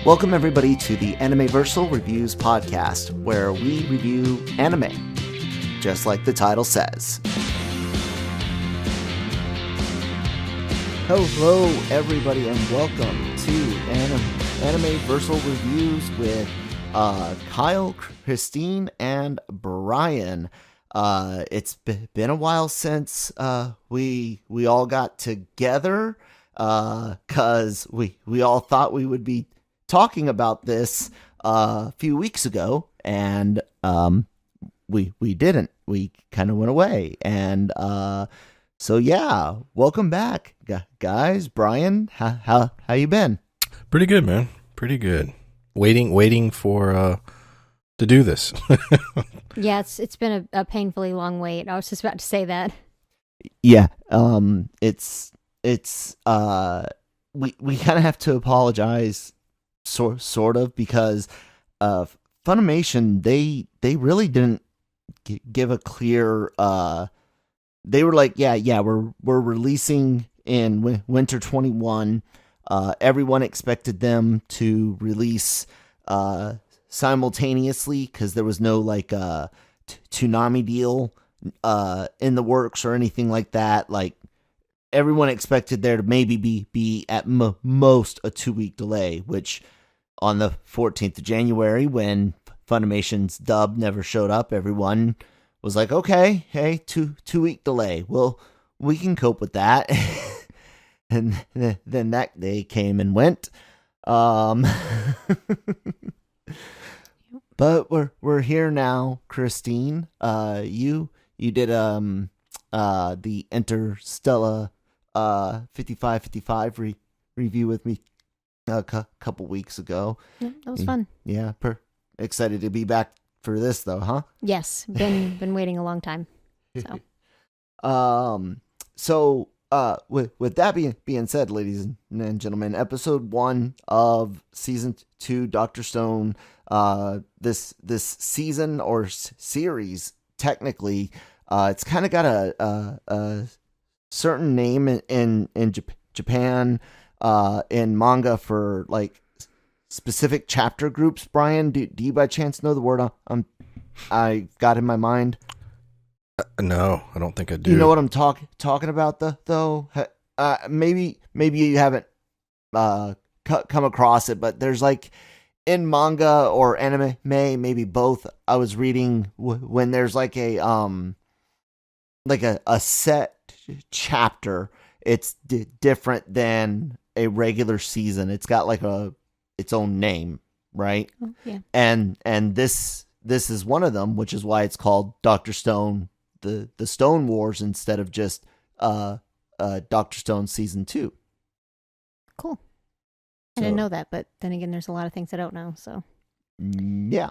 Welcome everybody to the Anime-Versal Reviews Podcast, where we review anime, just like the title says. Hello everybody and welcome to Anime-Versal Reviews with Kyle, Christine, and Brian. It's been a while since we all got together, cause we all thought we would be talking about this a few weeks ago, and we didn't. We kind of went away, and so yeah, welcome back, guys. Brian, how you been? Pretty good, man. Pretty good. Waiting for to do this. Yeah, it's been a painfully long wait. I was just about to say that. Yeah, it's we kind of have to apologize, sort of, because Funimation they really didn't give a clear. They were like, yeah, we're releasing in winter 21. Everyone expected them to release simultaneously because there was no like Toonami deal in the works or anything like that. Like, everyone expected there to maybe be at most a 2-week delay, which on the 14th of January, when Funimation's dub never showed up, everyone was like, okay, hey, two-week delay. Well, we can cope with that. And then that day came and went. But we're here now, Christine. You did the Interstellar 5555 review with me a couple weeks ago. Yeah, that was fun. Yeah, excited to be back for this though, huh? Yes, been waiting a long time. So with that being said, ladies and gentlemen, episode 1 of season 2 Dr. Stone, this season or series, technically, it's kind of got a certain name in Japan, in manga for like specific chapter groups. Brian, do you by chance know the word I got in my mind? No, I don't think I do. You know what I'm talking about though? Maybe you haven't come across it, but there's like in manga or anime, maybe both. I was reading when there's like a set chapter, it's different than a regular season. It's got like its own name, right? Oh, yeah. And this is one of them, which is why it's called Dr. Stone, the Stone Wars, instead of just Dr. Stone season 2. Cool. I didn't know that, but then again, there's a lot of things I don't know. So yeah.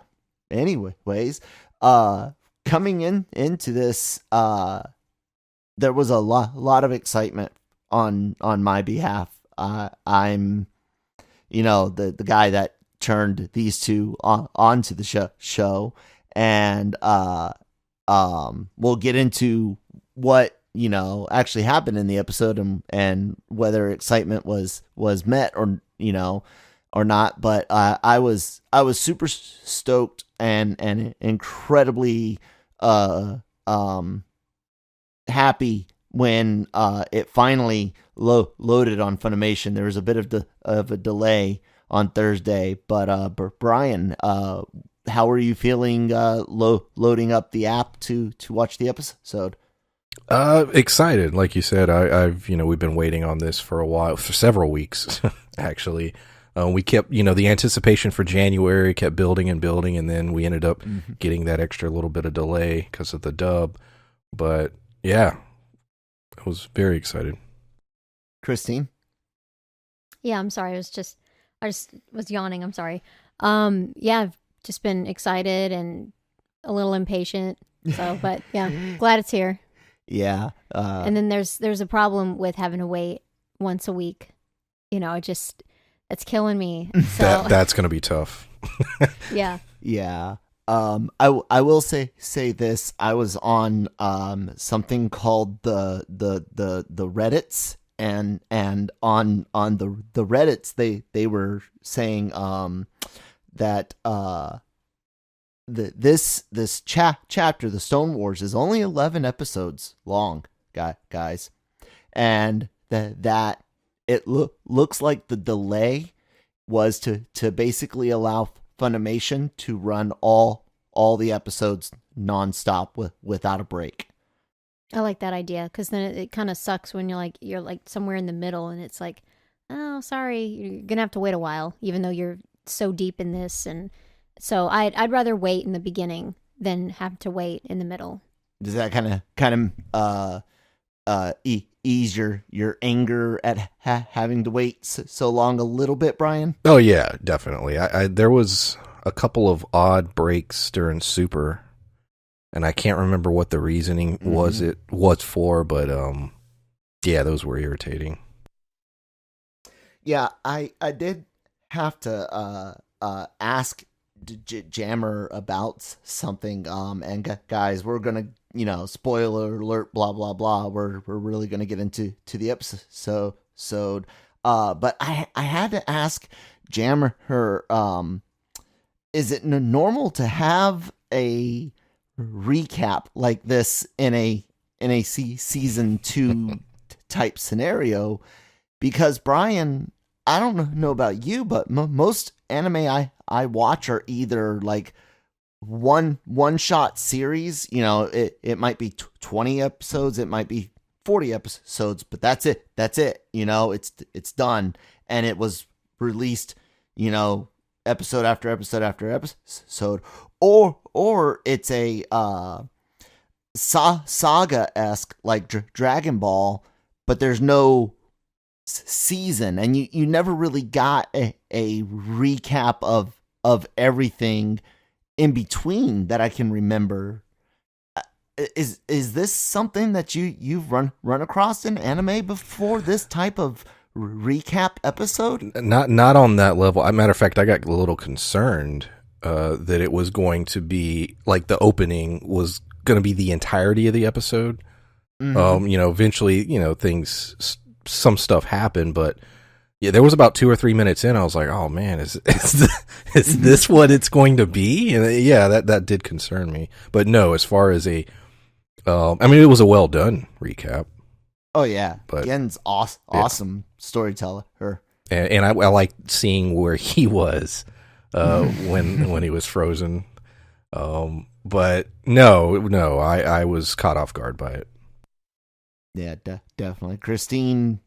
Anyways, coming into this, there was a lot of excitement on my behalf. I'm, the guy that turned these two onto the show, and we'll get into what actually happened in the episode and whether excitement was met or not. But I was super stoked and incredibly happy when it finally loaded on Funimation. There was a bit of a delay on Thursday, but Brian, how are you feeling loading up the app to watch the episode? Excited, like you said. I've we've been waiting on this for a while, for several weeks actually. We kept, the anticipation for January kept building, and then we ended up getting that extra little bit of delay because of the dub. But yeah, I was very excited. Christine? yeah, I'm sorry. I just was yawning. I'm sorry. Yeah, I've just been excited and a little impatient. So, but yeah, glad it's here. Yeah. And then there's a problem with having to wait once a week. It's killing me. So that's going to be tough. yeah. Yeah. I will say this. I was on something called the Reddits, and on the Reddits they were saying that this chapter, the Stone Wars, is only 11 episodes long, guys, and that it looks like the delay was to basically allow Funimation to run all the episodes nonstop without a break. I like that idea, because then it kind of sucks when you're like somewhere in the middle and it's like, oh, sorry, you're gonna have to wait a while, even though you're so deep in this. And so I'd rather wait in the beginning than have to wait in the middle. Does that kind of ease your anger at having to wait so long a little bit, Brian? Oh yeah, definitely. I there was a couple of odd breaks during Super, and I can't remember what the reasoning was for, but yeah, those were irritating. Yeah, I did have to ask Jammer about something, and guys, we're gonna, spoiler alert, blah blah blah, we're really gonna get into the episode, but I had to ask Jammer is it normal to have a recap like this in a season 2 type scenario? Because Brian, I don't know about you, but most anime I watch are either like one shot series. It might be 20 episodes, it might be 40 episodes, but that's it. It's done, and it was released, episode after episode after episode, or it's a saga-esque like Dragon Ball, but there's no season, and you never really got a recap of everything in between that I can remember. Is this something that you've run across in anime before, this type of recap episode? Not on that level. As a matter of fact, I got a little concerned that it was going to be like the opening was going to be the entirety of the episode. Eventually, things, some stuff happened, but yeah, there was about 2 or 3 minutes in, I was like, oh man, is this what it's going to be? And yeah, that did concern me. But no, as far as it was a well done recap. Oh yeah, but Gen's awesome storyteller. And I liked seeing where he was when he was frozen. But no, I was caught off guard by it. Yeah, definitely. Christine,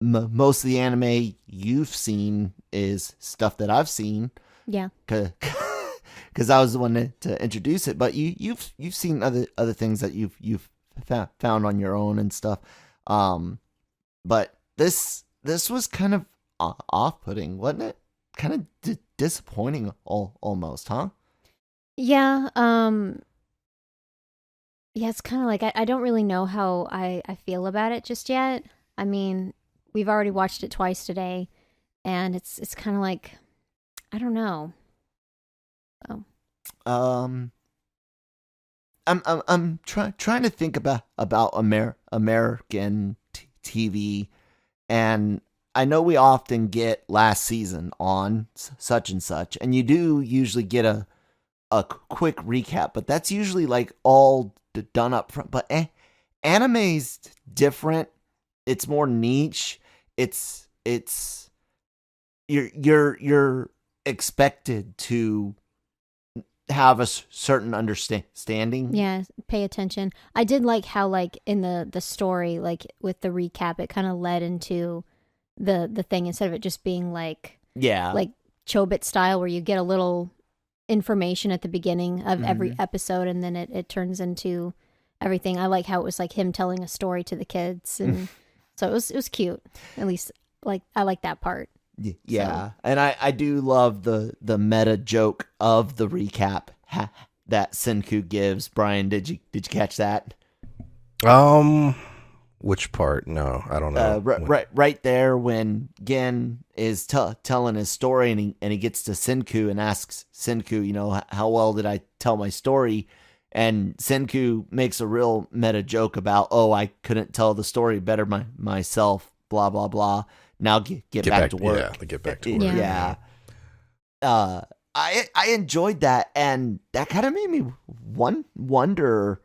most of the anime you've seen is stuff that I've seen. Yeah. Because I was the one to introduce it, but you've seen other things that you've found on your own and stuff. But this was kind of off-putting, wasn't it? Kind of disappointing, almost, huh? Yeah. Yeah, it's kind of like I don't really know how I feel about it just yet. I mean, we've already watched it twice today, and it's kind of like, I don't know. Oh. I'm trying to think about American TV, and I know we often get last season on such and such, and you do usually get a quick recap, but that's usually like all done up front. But anime's different. It's more niche. It's you're expected to have a certain understanding. Yeah, pay attention. I did like how, like, in the story, like with the recap, it kind of led into the thing, instead of it just being like Chobit style, where you get a little information at the beginning of every episode, and then it turns into everything. I like how it was like him telling a story to the kids, and so it was cute. At least, like, I like that part. Yeah, so. And I do love the meta joke of the recap that Senku gives. Brian, did you catch that? Which part? No, I don't know. Right there when Gen is telling his story, and he gets to Senku and asks Senku, how well did I tell my story? and Senku makes a real meta joke about, oh, I couldn't tell the story better myself, blah blah blah. Now get back to work. Yeah, get back to work. Yeah. I enjoyed that, and that kind of made me wonder,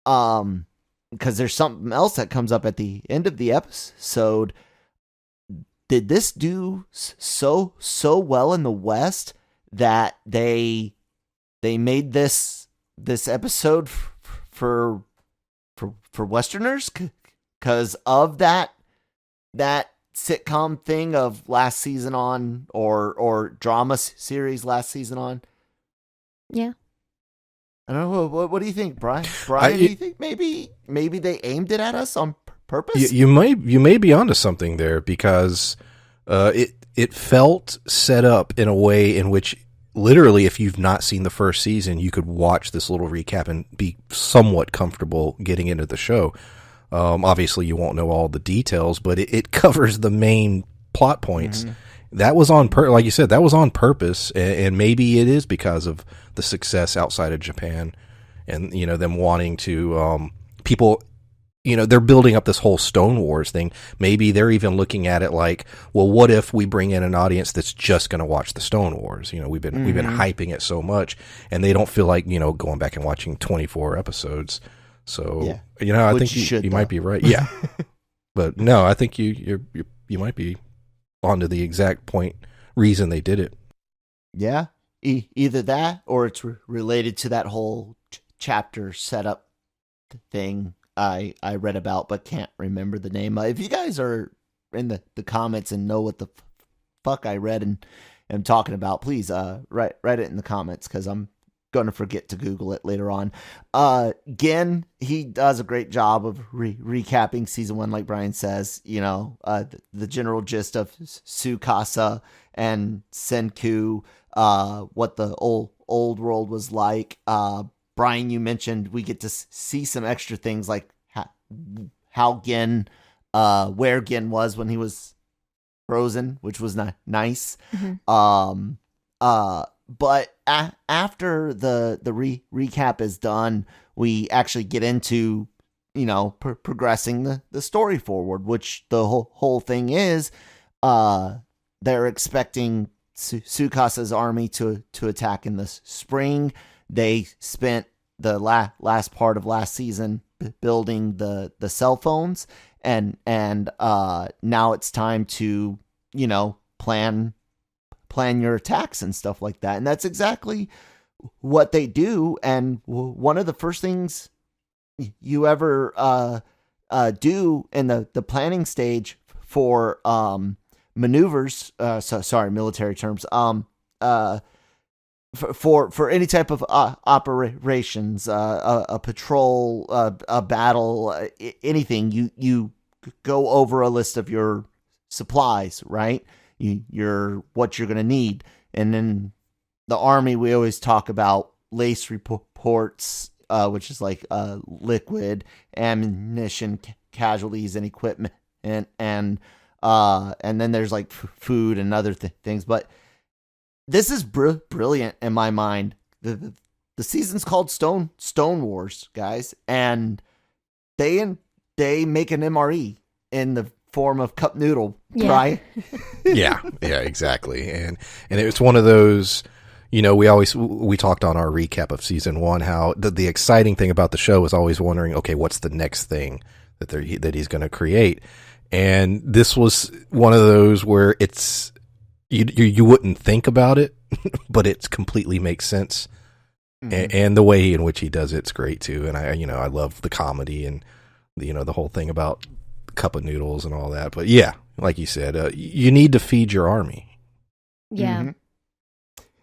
because there's something else that comes up at the end of the episode. Did this do so well in the West that they made this episode for Westerners because of that sitcom thing of last season on, or drama series last season on? Yeah. I don't know. What do you think, Brian? Do you think maybe they aimed it at us on purpose? You may be onto something there, because it felt set up in a way in which, literally, if you've not seen the first season, you could watch this little recap and be somewhat comfortable getting into the show. Obviously, you won't know all the details, but it covers the main plot points. Mm-hmm. That was like you said, that was on purpose, and maybe it is because of the success outside of Japan, and them wanting to people. They're building up this whole Stone Wars thing. Maybe they're even looking at it like, well, what if we bring in an audience that's just going to watch the Stone Wars? We've been hyping it so much, and they don't feel like going back and watching 24 episodes. So I think you might be right. Yeah, but no, I think you might be onto the exact reason they did it. Yeah, either that, or it's related to that whole chapter setup thing I read about, but can't remember the name. If you guys are in the comments and know what the fuck I read and am talking about, please write it in the comments, because I'm going to forget to Google it later on. Again, he does a great job of recapping season 1, like Brian says. The general gist of Tsukasa and Senku, what the old world was like. Brian, you mentioned we get to see some extra things, like how Gin, where Gin was when he was frozen, which was nice. Mm-hmm. But after the recap is done, we actually get into, progressing the story forward, which the whole thing is, they're expecting Tsukasa's army to attack in the spring. They spent the last part of last season building the cell phones, and now it's time to, plan your attacks and stuff like that. And that's exactly what they do. And one of the first things you ever do in the planning stage for maneuvers, military terms, for any type of operations, a patrol, a battle, anything, you go over a list of your supplies, right? Your what you're going to need. And then the Army, we always talk about lace reports, which is like liquid, ammunition, casualties, and equipment, and then there's like food and other things. But this is brilliant in my mind. The season's called Stone Wars, guys, and they make an MRE in the form of cup noodle, right? yeah, exactly. And it's one of those, we talked on our recap of season 1 how the exciting thing about the show is always wondering, okay, what's the next thing that he's going to create? And this was one of those where it's you wouldn't think about it, but it completely makes sense. Mm-hmm. And the way in which he does it's great too. And I love the comedy and the whole thing about cup of noodles and all that. But yeah, like you said, you need to feed your army. Yeah.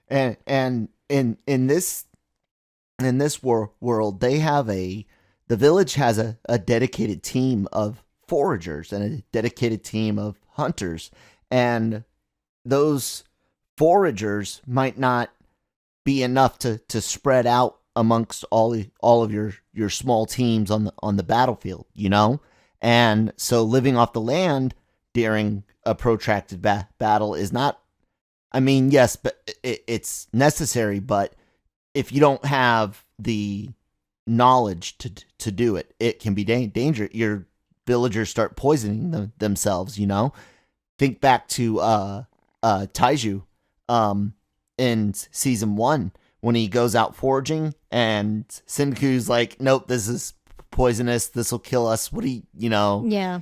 Mm-hmm. And in this world, they have the village has a dedicated team of foragers and a dedicated team of hunters, and those foragers might not be enough to spread out amongst all of your small teams on the battlefield, And so living off the land during a protracted battle is not, yes, but it's necessary. But if you don't have the knowledge to do it. It can be danger. Your villagers start poisoning themselves. Think back to Taiju in season 1 when he goes out foraging and Senku's like, nope, this is poisonous. This will kill us. What do you Yeah.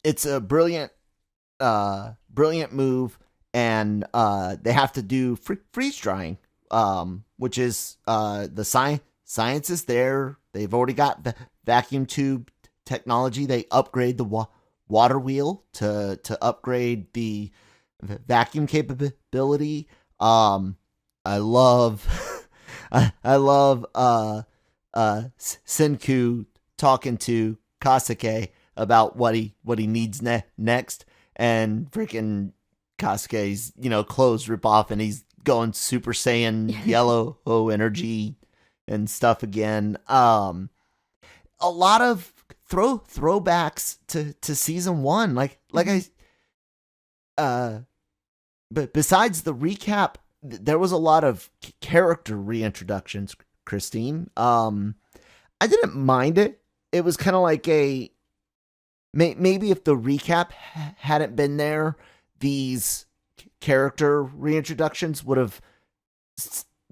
It's a brilliant move, and they have to do freeze drying, which is the science is there. They've already got the vacuum tube technology. They upgrade the water wheel to upgrade the vacuum capability. I love Senku talking to Kasuke about what he needs next, and freaking Kasuke's clothes rip off and he's going Super Saiyan yellow energy and stuff again. A lot of throwbacks to season 1, but besides the recap, there was a lot of character reintroductions, Christine. I didn't mind it. It was kind of like maybe if the recap hadn't been there, these character reintroductions would have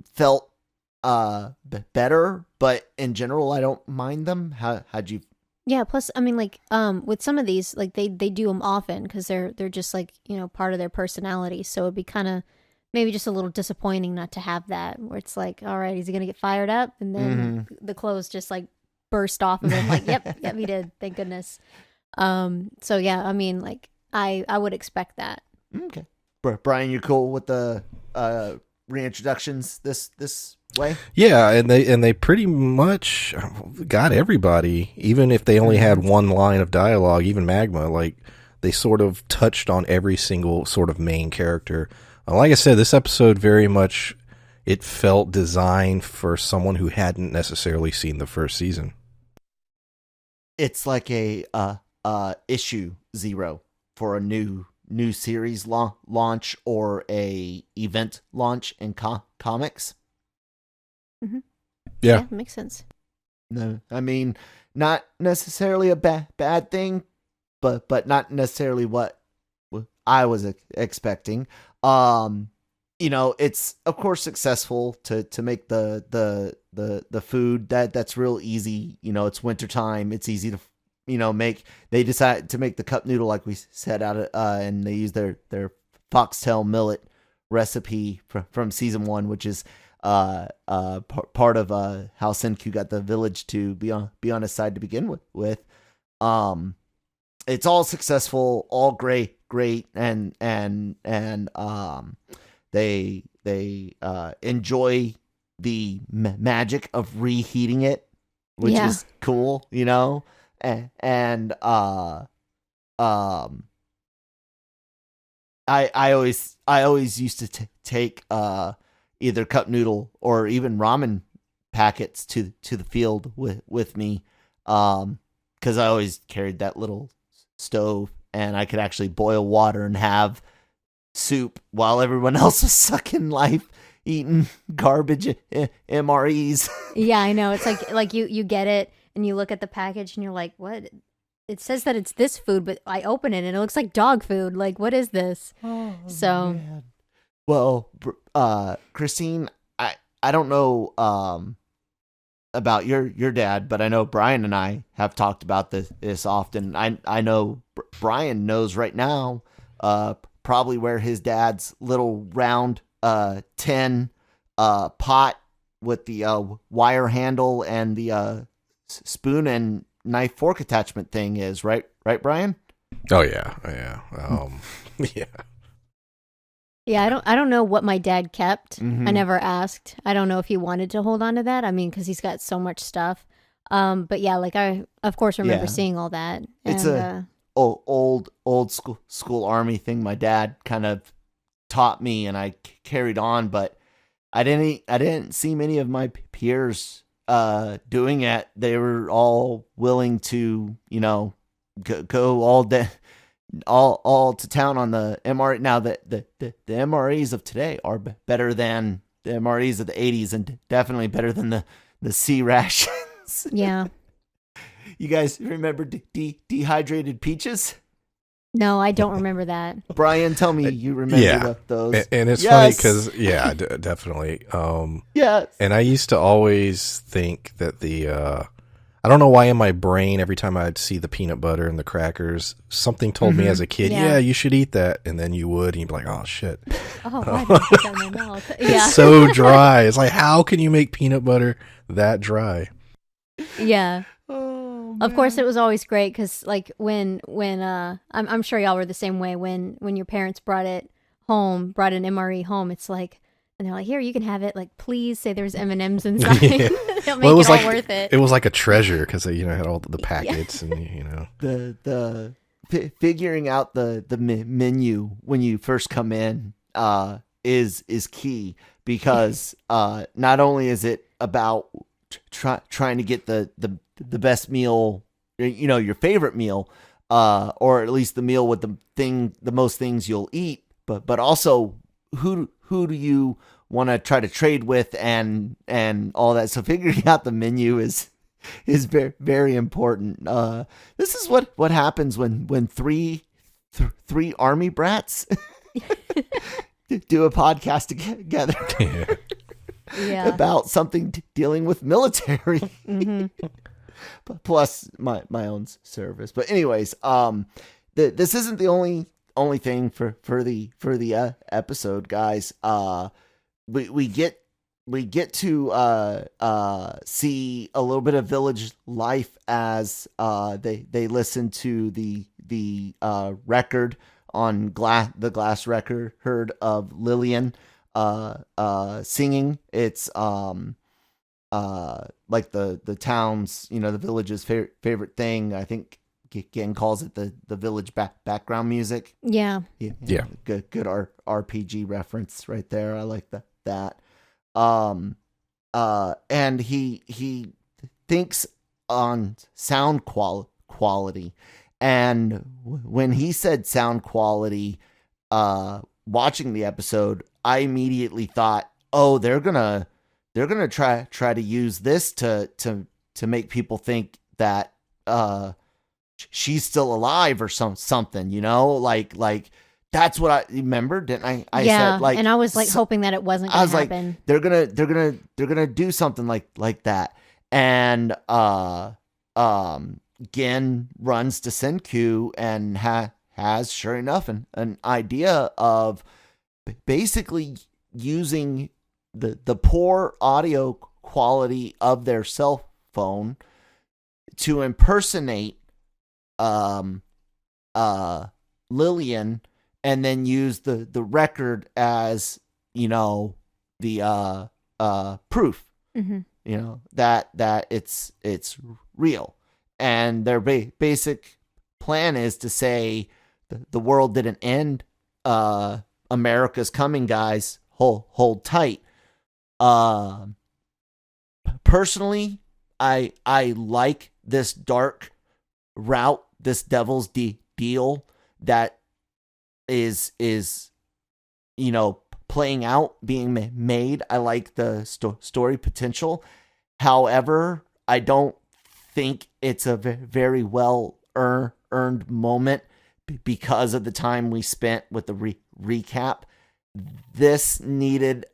felt better. But in general, I don't mind them. How'd you? Yeah. Plus, I mean, with some of these, they do them often because they're just part of their personality. So it'd be kind of maybe just a little disappointing not to have that, where it's like, all right, is he gonna get fired up? And then the clothes just burst off of him. Yep, he did. Thank goodness. So yeah, I mean, I would expect that. Okay. Brian, you're cool with the reintroductions this way? Yeah, and they pretty much got everybody, even if they only had one line of dialogue, even Magma, they sort of touched on every single sort of main character. Like I said, this episode very much, it felt designed for someone who hadn't necessarily seen the first season. It's like a issue 0 for a new series launch or a event launch in comics. Mm-hmm. Yeah, makes sense. No, I mean, not necessarily a bad thing, but not necessarily what I was expecting. It's of course successful to make the food that's real easy. It's wintertime. It's easy to make. They decide to make the cup noodle like we said and they use their foxtail millet recipe from season 1, which is part of how Senku got the village to be on his side to begin with. It's all successful, all great, and they enjoy the magic of reheating it, which is cool, and I always used to take either cup noodle or even ramen packets to the field with me, because I always carried that little stove and I could actually boil water and have soup while everyone else was sucking life, eating garbage MREs. Yeah, I know. It's like you get it and you look at the package and you're like, what? It says that it's this food, but I open it and it looks like dog food. What is this? Oh, so, man. Well, Christine, I don't know about your dad, but I know Brian and I have talked about this often. I know Brian knows right now probably where his dad's little round tin pot with the wire handle and the spoon and knife fork attachment thing is, right, Brian? Oh yeah. Yeah. Yeah, I don't know what my dad kept. Mm-hmm. I never asked. I don't know if he wanted to hold on to that. I mean, because he's got so much stuff. But yeah, I of course remember seeing all that. It's a old school army thing. My dad kind of taught me, and I carried on. But I didn't see many of my peers doing it. They were all willing to, go all day. All to town on the MRE. Now the MREs of today are better than the MREs of the 80s, and definitely better than the the sea rations. Yeah. You guys remember dehydrated peaches? No, I don't remember that. Brian, tell me you remember those. And it's funny because, definitely. Yes. And I used to always think that I don't know why in my brain, every time I'd see the peanut butter and the crackers, something told me as a kid, you should eat that. And then you would, and you'd be like, oh, shit. Oh, why did I put that in my mouth? It's so dry. It's like, how can you make peanut butter that dry? Yeah. Oh, of course, it was always great because, like, when I'm sure y'all were the same way when your parents brought an MRE home. It's like, and they're like, here, you can have it. Like, please say there's M&Ms inside. It'll make it all worth it. It was like a treasure because they, had all the packets and the figuring out the menu when you first come in is key because not only is it about trying to get the best meal, your favorite meal, or at least the meal with the most things you'll eat, but also who do you want to try to trade with and all that. So figuring out the menu is very, very important. This is what happens when three army brats do a podcast together. Yeah. About something dealing with military. Mm-hmm. Plus my own service. But anyways, this isn't the only thing for the episode, guys. We get to see a little bit of village life as they listen to the record on the glass record of Lillian singing. It's like the town's, the village's favorite thing. I think Gen calls it the village background music. Yeah. Good RPG reference right there. I like that. And he thinks on sound quality, and when he said sound quality, watching the episode, I immediately thought, oh, they're gonna try to use this to make people think that she's still alive or something, like that's what I remember, didn't I? I said, like, and I was like hoping that it wasn't gonna happen. Like, they're gonna do something like that. And Gen runs to Senku and has sure enough an idea of basically using the poor audio quality of their cell phone to impersonate Lillian, and then use the record as the proof, that it's real. And their basic plan is to say the world didn't end. America's coming, guys. Hold tight. Personally, I like this dark route, this devil's deal that is playing out, being made. I like the story potential. However, I don't think it's a very well earned moment because of the time we spent with the recap. This needed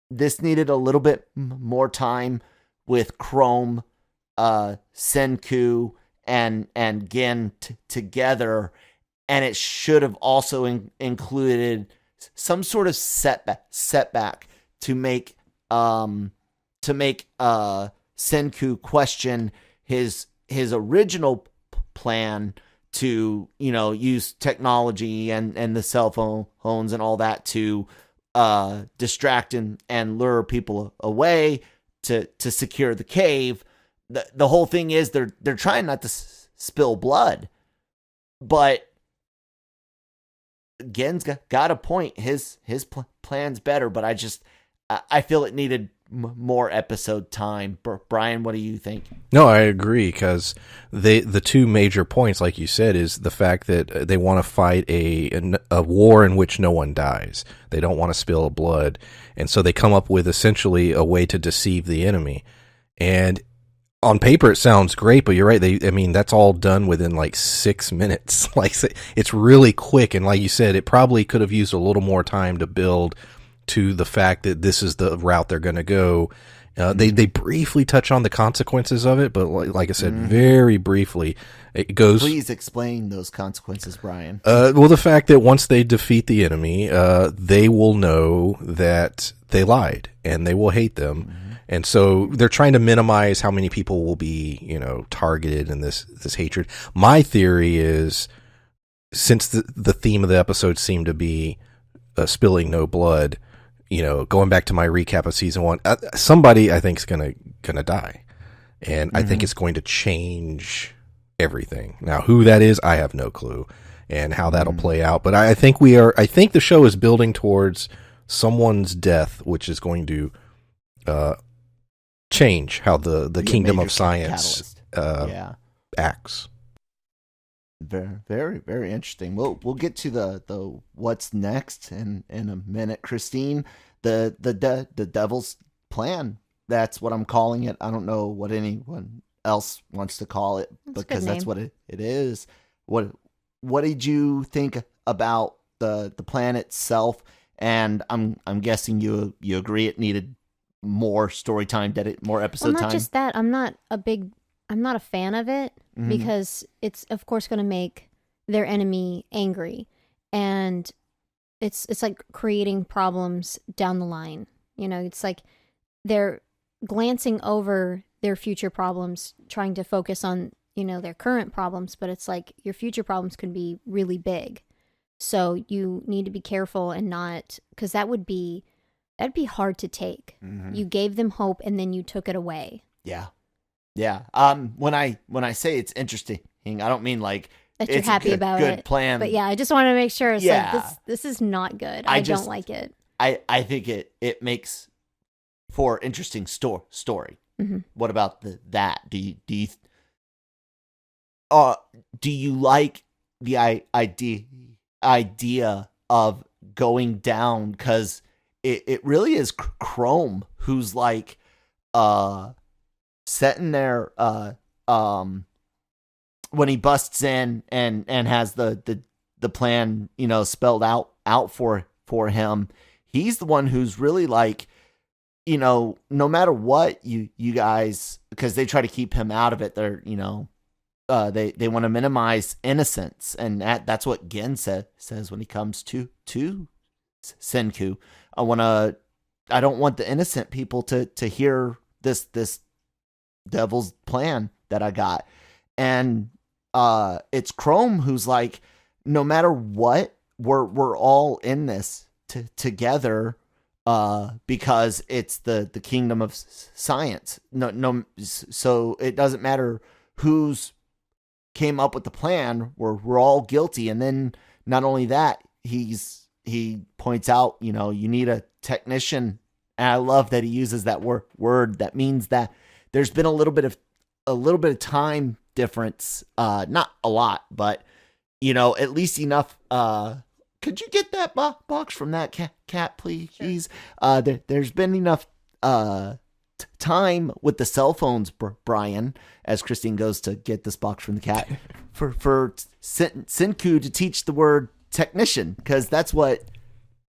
a little bit more time with Chrome, Senku, and Gen together, and it should have also included some sort of setback to make Senku question his original plan to use technology and the cell phones and all that to distract and lure people away to secure the cave. The whole thing is they're trying not to spill blood, but Gen's got a point. His plan's better, but I feel it needed more episode time. Brian, what do you think? No, I agree, because the two major points, like you said, is the fact that they want to fight a war in which no one dies. They don't want to spill blood, and so they come up with essentially a way to deceive the enemy. And on paper, it sounds great, but you're right. That's all done within like 6 minutes. Like, it's really quick. And like you said, it probably could have used a little more time to build to the fact that this is the route they're going to go. They briefly touch on the consequences of it, but like I said, very briefly, it goes. Please explain those consequences, Brian. Well, the fact that once they defeat the enemy, they will know that they lied and they will hate them. Mm-hmm. And so they're trying to minimize how many people will be, targeted in this hatred. My theory is, since the theme of the episode seemed to be spilling no blood, going back to my recap of season 1, somebody I think is gonna die, and I think it's going to change everything. Now, who that is, I have no clue, and how that'll play out. But I think the show is building towards someone's death, which is going to change how the kingdom of science acts. Very, very, very interesting. We'll get to the what's next in a minute. Christine, the devil's plan. That's what I'm calling it. I don't know what anyone else wants to call it, because that's what it is. What did you think about the plan itself? And I'm guessing you agree it needed more story time, more episode time. Not just that. I'm not a fan of it, because it's of course going to make their enemy angry, and it's like creating problems down the line. It's like they're glancing over their future problems, trying to focus on their current problems, but it's like your future problems could be really big. So you need to be careful and not, because that'd be hard to take. You gave them hope and then you took it away. Yeah. When I say it's interesting, I don't mean like that you're happy about good it. plan. But yeah, I just want to make sure it's like this is not good. I don't like it. I think it makes for interesting story. What about that? Do you like the idea of going down, because it really is Chrome who's like sitting there when he busts in and has the plan spelled out for him. He's the one who's really like, no matter what you guys, because they try to keep him out of it, they're they want to minimize innocence, and that's what Gen says when he comes to Senku. I don't want the innocent people to hear this devil's plan that I got. And it's Chrome who's like, no matter what, we're all in this together, because it's the kingdom of science. No, so it doesn't matter who's came up with the plan. We're all guilty. And then not only that, he points out, you need a technician. And I love that he uses that word that means that there's been a little bit of time difference. Not a lot, but at least enough. Could you get that box from that cat, please? Sure. There's been enough time with the cell phones, Brian, as Christine goes to get this box from the cat, for Senku to teach the word technician, because that's what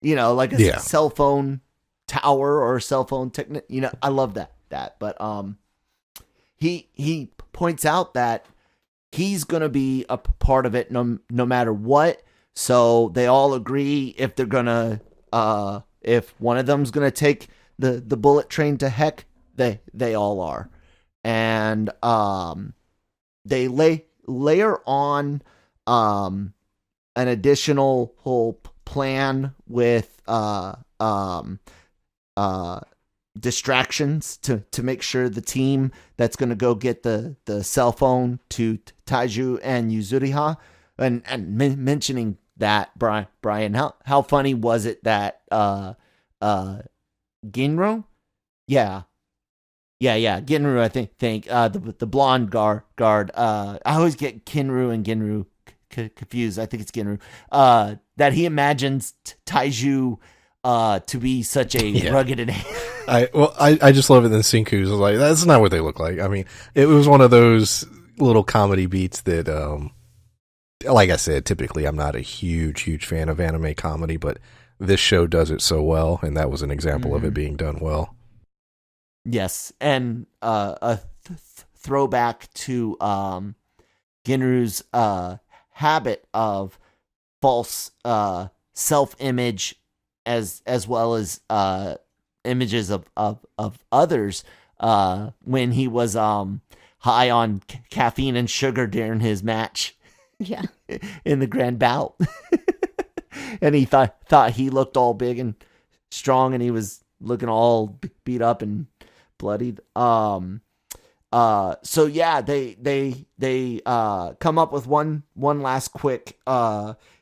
like a cell phone tower or a cell phone I love that. But he points out that he's gonna be a part of it no matter what. So they all agree if they're gonna if one of them's gonna take the bullet train to heck, they all are. And they layer on an additional whole plan with distractions to make sure the team that's going to go get the cell phone to Taiju and Yuzuriha, and mentioning that, Brian, how funny was it that Ginro? Yeah, Ginru, I think the blonde guard. I always get Kinru and Ginru confused. I think it's Ginru. That he imagines Taiju to be such a rugged and I just love it. Then Senku's like, that's not what they look like. I mean, it was one of those little comedy beats that, like I said, typically I'm not a huge fan of anime comedy, but this show does it so well, and that was an example of it being done well. Yes, and a throwback to Ginru's habit of false self-image as well as images of others when he was high on caffeine and sugar during his match. Yeah. In the grand bout. And he thought he looked all big and strong, and he was looking all beat up and bloodied. So yeah, they come up with one last quick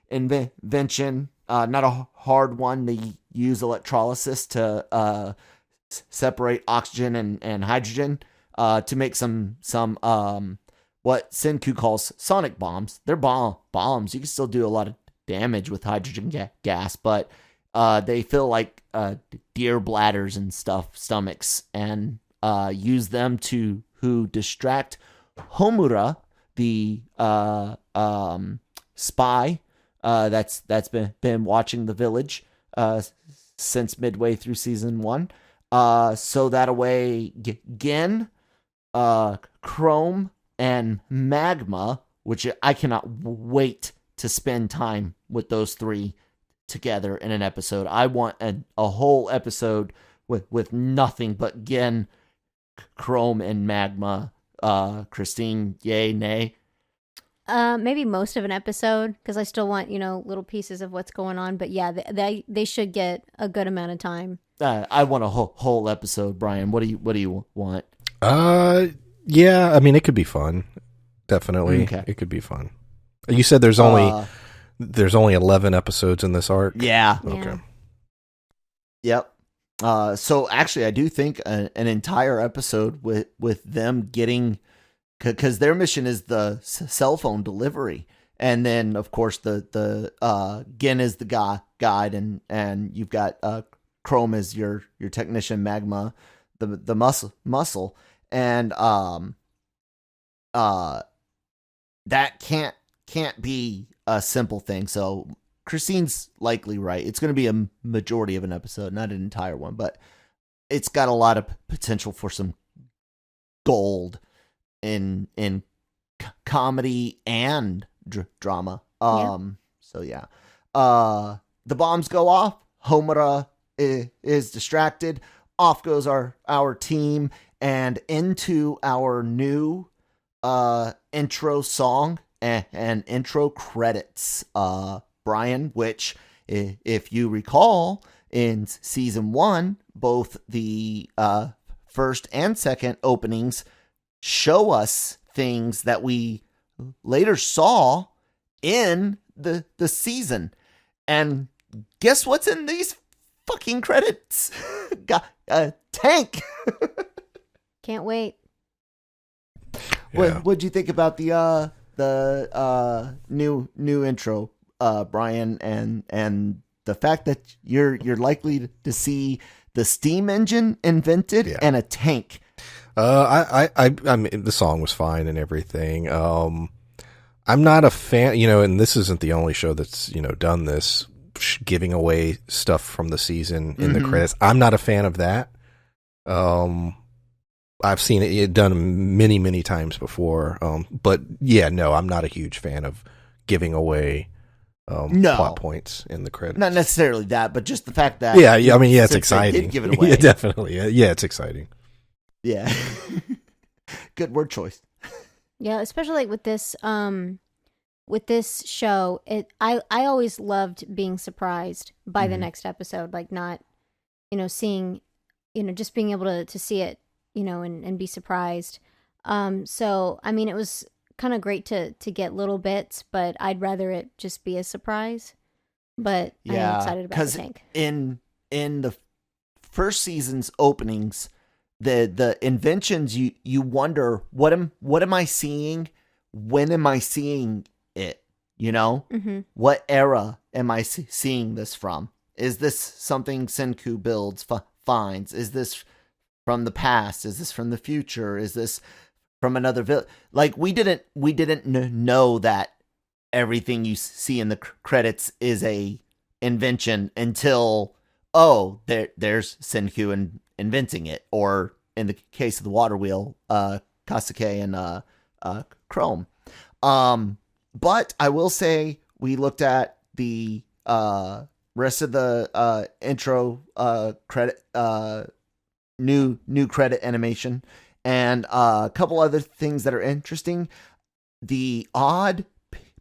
invention, not a hard one. They use electrolysis to separate oxygen and hydrogen to make some what Senku calls sonic bombs. They're bombs. You can still do a lot of damage with hydrogen gas, but they feel like deer bladders and stomachs, and use them to distract Homura, the spy that's been watching the village since midway through season 1. So that way Gin, Chrome, and Magma, which I cannot wait to spend time with those three together in an episode. I want a whole episode with nothing but Gin, Chrome, and Magma. Christine, yay, nay? Maybe most of an episode, because I still want, little pieces of what's going on. But yeah, they should get a good amount of time. I want a whole episode, Brian. What do you want? Yeah, I mean, it could be fun. Definitely. Okay. It could be fun. You said there's only 11 episodes in this arc? Yeah. Okay. Yep. So actually, I do think an entire episode with them getting, because their mission is the cell phone delivery, and then of course the Gin is the guide, and you've got Chrome as your technician, Magma the muscle, and that can't be a simple thing. So Christine's likely right. It's going to be a majority of an episode, not an entire one, but it's got a lot of potential for some gold in comedy and drama. So yeah. The bombs go off. Homura is distracted. Off goes our team, and into our new intro song and intro credits, Brian, which, if you recall, in season 1, both the first and second openings show us things that we later saw in the season. And guess what's in these fucking credits? Got a tank. Can't wait. Yeah. What'd you think about the new intro, Brian, and the fact that you're likely to see the steam engine invented and a tank? I mean, the song was fine and everything. I'm not a fan, and this isn't the only show that's done this, giving away stuff from the season in the credits. I'm not a fan of that. I've seen it done many times before. But yeah, no, I'm not a huge fan of giving away plot points in the credits. Not necessarily that, but just the fact that it's exciting. Did give it away. Yeah, definitely. Yeah, it's exciting. Yeah. Good word choice. Yeah, especially like with this show, I always loved being surprised by the next episode, like not, seeing, just being able to see it, and be surprised. So, I mean, it was kind of great to get little bits, but I'd rather it just be a surprise. But yeah, I'm excited about the tank. In the first season's openings, the inventions, you wonder, what am I seeing? When am I seeing it? What era am I seeing this from? Is this something Senku builds finds? Is this from the past? Is this from the future? Is this from another like we didn't know that everything you see in the credits is a invention until there's Senku inventing it, or in the case of the water wheel, Kasuke and Chrome. But I will say we looked at the rest of the intro credit, new credit animation, and a couple other things that are interesting. The odd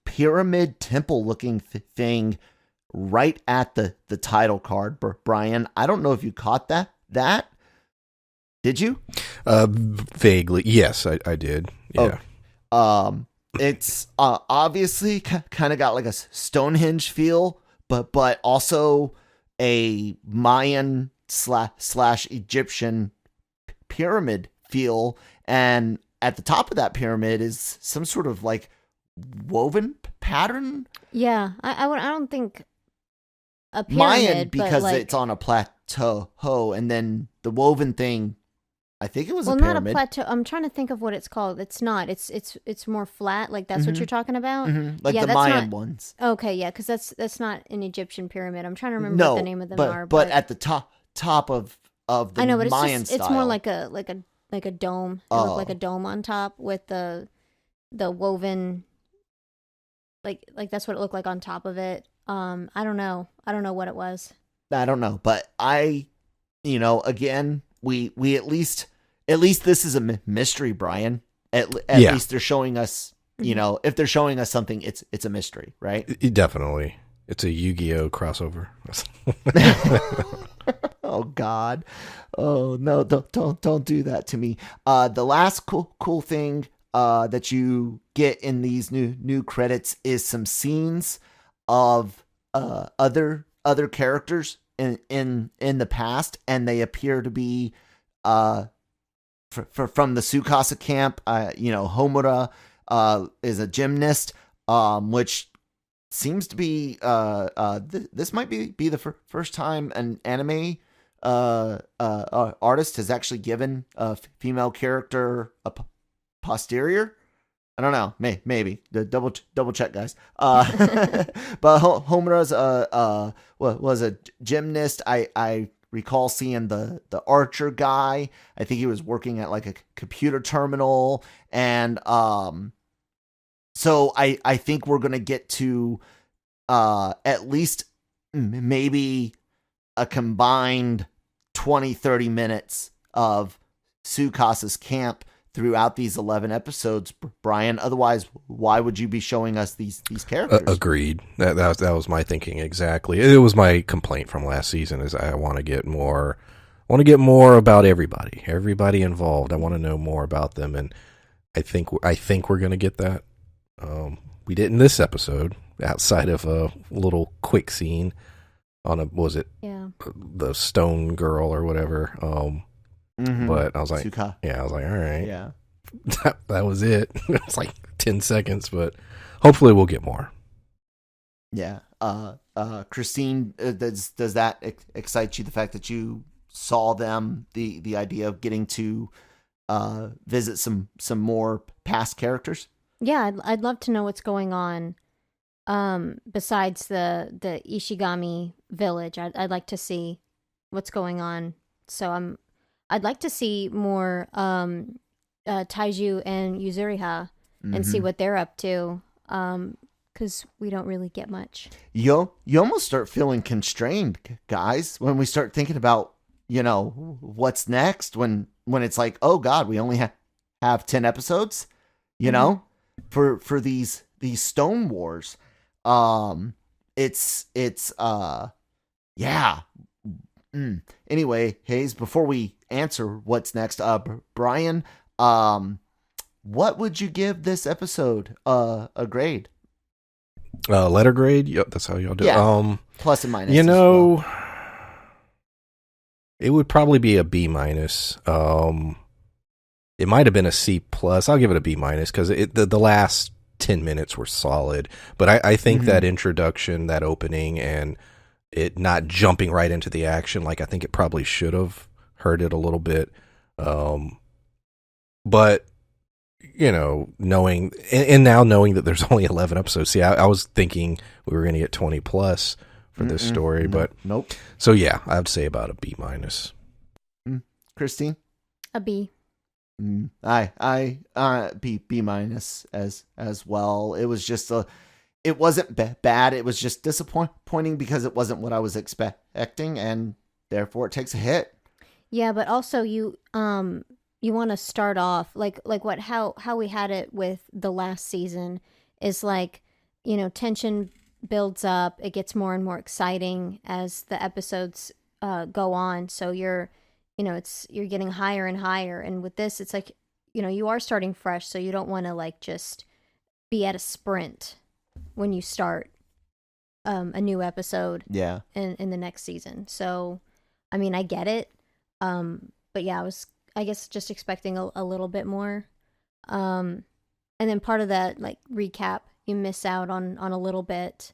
pyramid temple looking thing right at the title card, Brian. I don't know if you caught that. Did you? Vaguely, yes, I did. Yeah. It's obviously kind of got like a Stonehenge feel, but also a Mayan slash Egyptian pyramid feel. And at the top of that pyramid is some sort of like woven pattern. Yeah, I don't think a pyramid, Mayan, because it's on a plateau, and then the woven thing, I think it was a pyramid. Not a plateau. I'm trying to think of what it's called. It's not. It's more flat. Like that's what you're talking about. Like the Mayan ones. Okay, yeah, because that's not an Egyptian pyramid. I'm trying to remember what the name of them are. But at the top of the I know, but Mayan style, it's more like a dome. It looked like a dome on top with the woven. Like that's what it looked like on top of it. I don't know what it was. I don't know, but again, we at least this is a mystery, Brian. At least they're showing us, if they're showing us something, it's a mystery, right? Definitely. It's a Yu-Gi-Oh crossover. Oh God. Oh no, don't do that to me. The last cool thing that you get in these new credits is some scenes of other characters in the past, and they appear to be from the Tsukasa camp. Homura is a gymnast, which seems to be this might be the first time an anime artist has actually given a female character a posterior. I don't know. Maybe double check, guys. But Homura was a gymnast. I recall seeing the archer guy. I think he was working at like a computer terminal, and so I think we're gonna get to at least maybe a combined 20-30 minutes of Tsukasa's camp throughout these 11 episodes, Brian. Otherwise, why would you be showing us these characters? Agreed. That was my thinking exactly. It was my complaint from last season. Is I want to get more. I want to get more about everybody involved. I want to know more about them, and I think we're going to get that. We didn't this episode, outside of a little quick scene on the stone girl or whatever. But I was like, all right. Yeah. that was it. It was like 10 seconds, but hopefully we'll get more. Yeah. Christine, does that excite you? The fact that you saw them, the idea of getting to visit some more past characters? Yeah, I'd love to know what's going on. Besides the Ishigami village, I'd like to see what's going on. So I'd like to see more Taiju and Yuzuriha and see what they're up to, because we don't really get much. You almost start feeling constrained, guys, when we start thinking about, what's next, when it's like, oh God, we only have 10 episodes, for these Stone Wars. Yeah. Anyway, Hayes, before we answer what's next, Brian, what would you give this episode a grade? Letter grade? Yep, that's how y'all do it. Yeah. Plus and minus. It would probably be a B minus. It might have been a C plus. I'll give it a B minus because the last 10 minutes were solid. But I think that introduction, that opening, and it not jumping right into the action like I think it probably should have. Hurt it a little bit. But, you know, knowing that there's only 11 episodes, see, I was thinking we were going to get 20 plus for this story, but nope. So yeah, I'd say about a B minus. Christine? A B. B minus as well. It was just it wasn't bad. It was just disappointing because it wasn't what I was expecting, and therefore it takes a hit. Yeah, but also you want to start off like how we had it with the last season is like, you know, tension builds up, it gets more and more exciting as the episodes go on. So you're getting higher and higher, and with this it's like, you know, you are starting fresh, so you don't want to like just be at a sprint when you start a new episode in the next season. So I mean, I get it. But yeah, I was, I guess, just expecting a little bit more. And then part of that, like, recap, you miss out on a little bit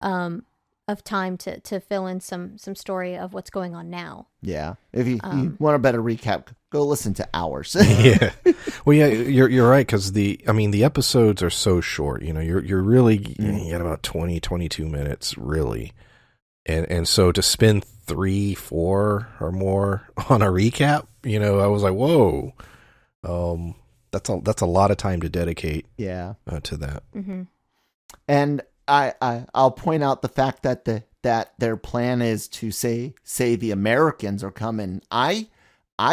of time to fill in some story of what's going on now. Yeah. If you want a better recap, go listen to ours. Yeah. Well, yeah, you're right, because the episodes are so short. You know, you're really you got about 20, 22 minutes, really. And so to spend 3, 4 or more on a recap, you know, I was like, whoa, that's a lot of time to dedicate. To that. Mm-hmm. And I'll point out the fact that their plan is to say the Americans are coming. I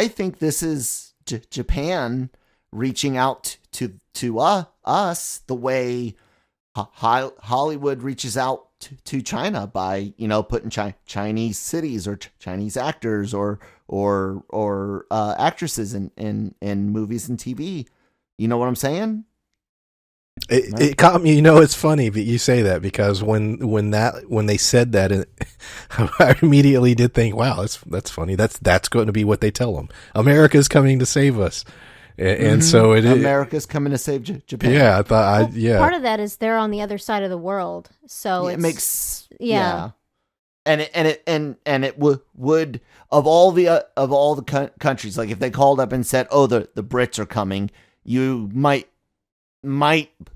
think this is Japan reaching out to us the way Hollywood reaches out to China by, you know, putting Chinese cities or Chinese actors or actresses in movies and TV. You know what I'm saying? It caught me. You know, it's funny that you say that, because when they said that, I immediately did think, wow, that's funny. That's going to be what they tell them. America's coming to save us. And so America's coming to save Japan. Yeah, I thought. Part of that is they're on the other side of the world, so it makes and it would of all the countries, like if they called up and said, "Oh, the Brits are coming," you might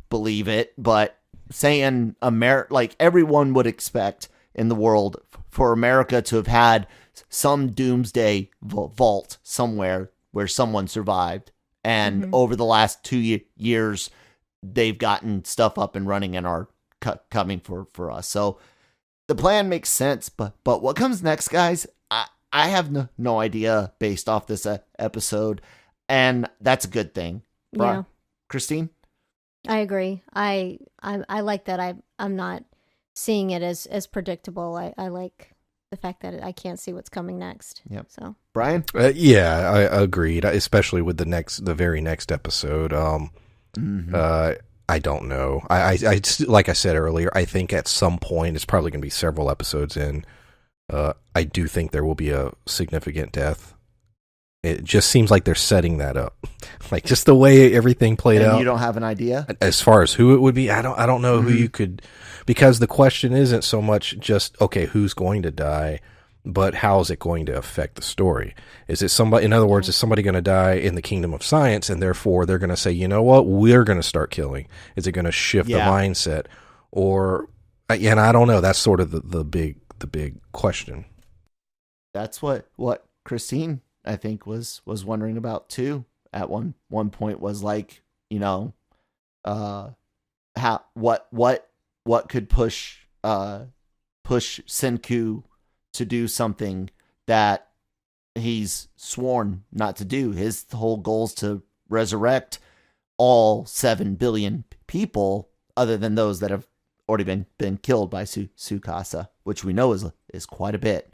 believe it, but saying like everyone would expect in the world for America to have had some doomsday vault somewhere where someone survived. And over the last 2 years, they've gotten stuff up and running and are coming for us. So the plan makes sense, but what comes next, guys, I have no idea based off this episode, and that's a good thing. Yeah. Christine? I agree. I like that I'm not seeing it as predictable. I like the fact that I can't see what's coming next. Yep. So Brian? Yeah, I agreed, especially with the very next episode. I don't know. I like I said earlier, I think at some point, it's probably going to be several episodes in, I do think there will be a significant death. It just seems like they're setting that up, like just the way everything played out. You don't have an idea as far as who it would be. I don't know who you could, because the question isn't so much just, okay, who's going to die, but how is it going to affect the story? Is it somebody? In other words, is somebody going to die in the kingdom of science, and therefore they're going to say, you know what, we're going to start killing? Is it going to shift the mindset, or? And I don't know. That's sort of the big question. That's what Christine, I think, was wondering about too. At one point, was like, you know, how what could push Senku to do something that he's sworn not to do. His whole goal is to resurrect all 7 billion people, other than those that have already been killed by Tsukasa, which we know is quite a bit.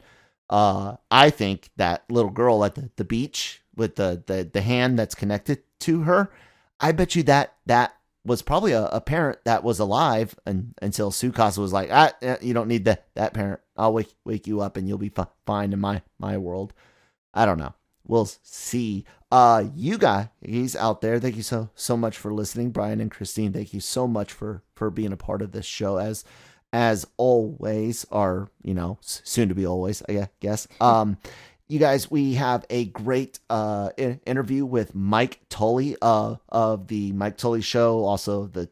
I think that little girl at the beach with the hand that's connected to her, I bet you that was probably a parent that was alive until Tsukasa was like, you don't need that parent. I'll wake you up and you'll be fine in my world. I don't know. We'll see. You guys out there, thank you so much for listening. Brian and Christine, thank you so much for being a part of this show. as always, or, soon to be always, I guess. You guys, we have a great interview with Mike Tully of the Mike Tully Show, also the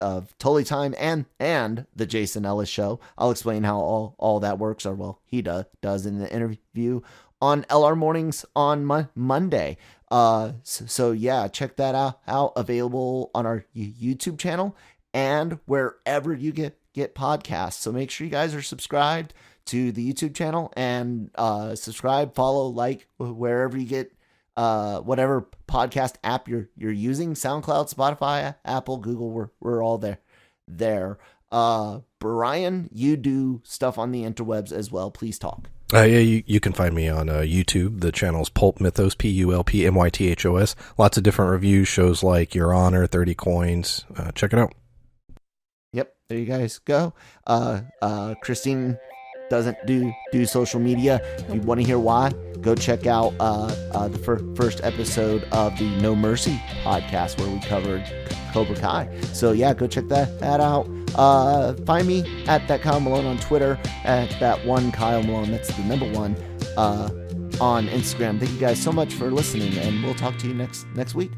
of Tully Time and the Jason Ellis Show. I'll explain how all that works, or well, he does in the interview on LRMornings on Monday. So yeah, check that out. Available on our YouTube channel and wherever you get podcasts. So make sure you guys are subscribed to the YouTube channel and subscribe, follow, like wherever you get whatever podcast app you're using. SoundCloud, Spotify, Apple, Google, we're all there. Brian, you do stuff on the interwebs as well. Please talk. Yeah, you can find me on YouTube. The channel's PulpMythos, PulpMythos. Lots of different reviews, shows like Your Honor, 30 Coins. Check it out. Yep, there you guys go. Christine doesn't do social media. If you want to hear why, go check out the first episode of the No Mercy podcast where we covered Cobra Kai. So yeah, go check that out. Find me at that Kyle Malone on Twitter, at that one Kyle Malone, that's the number one, on Instagram. Thank you guys so much for listening, and we'll talk to you next week.